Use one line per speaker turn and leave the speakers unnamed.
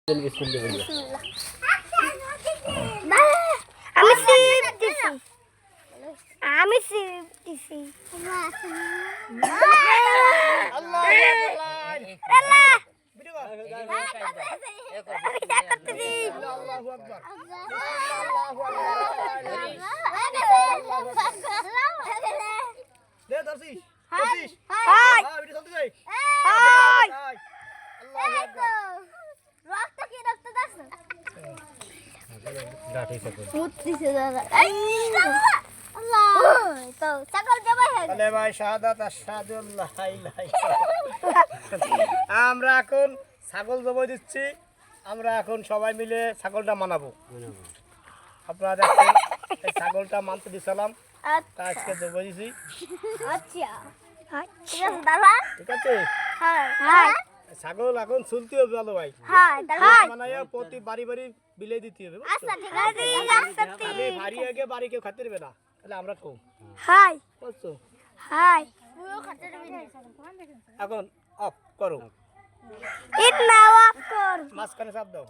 আমি সিপ দিছি
আমরা এখন ছাগল জবাই দিচ্ছি। আমরা এখন সবাই মিলে ছাগলটা মানাবো। আপনারা দেখছেন এই ছাগলটা মানতে দিছিলাম, আজকে জবাই দিছি। ঠিক আছে, ছাগল এখন চলতে হবে ভালো ভাই। মানাইয়া প্রতি বাড়ি বাড়ি বিলে দিতে হবে। বাড়ি আগে বাড়ি কেউ খাতে দেবে না, তাহলে আমরা কম বুঝছো। এখন অফ করো, মাঝখানে চাপ দাও।